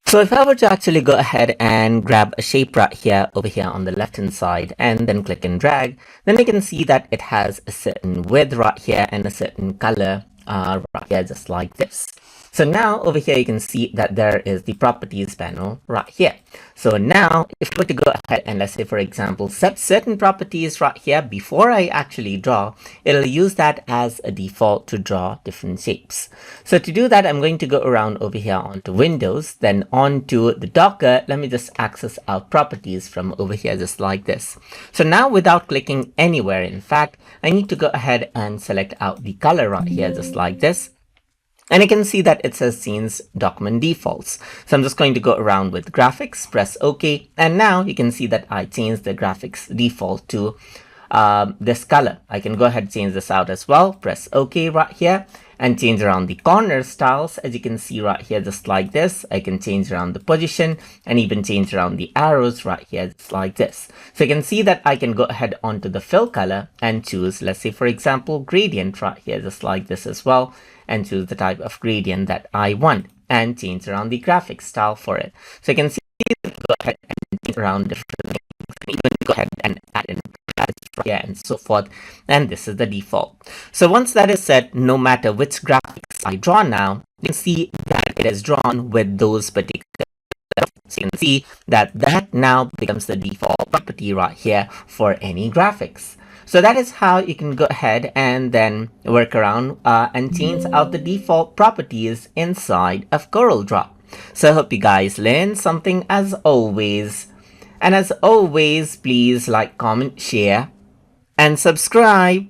So if I were to actually go ahead and grab a shape right here over here on the left hand side and then click and drag, then you can see that it has a certain width right here and a certain color right here, just like this. So now over here you can see that there is the properties panel right here. So now if we were to go ahead and let's say for example set certain properties right here before I actually draw, it'll use that as a default to draw different shapes. So to do that, I'm going to go around over here onto Windows, then onto the Docker. Let me just access our properties from over here just like this. So now without clicking anywhere, in fact, I need to go ahead and select out the color right here just like this. And you can see that it says scenes document defaults. So I'm just going to go around with graphics, press OK. And now you can see that I changed the graphics default to this color. I can go ahead and change this out as well. Press OK right here and change around the corner styles. As you can see right here, just like this. I can change around the position and even change around the arrows right here, just like this. So you can see that I can go ahead onto the fill color and choose, let's say for example, gradient right here, just like this as well, and choose the type of gradient that I want and change around the graphic style for it. So you can see that go ahead and change around different things. You can even go ahead and add in yeah, and so forth, and this is the default. So once that is set, no matter which graphics I draw now, you can see that it is drawn with those particular. So you can see that that now becomes the default property right here for any graphics. So that is how you can go ahead and then work around and change out the default properties inside of Corel Draw. So I hope you guys learned something as always. And as always, please like, comment, share, and subscribe.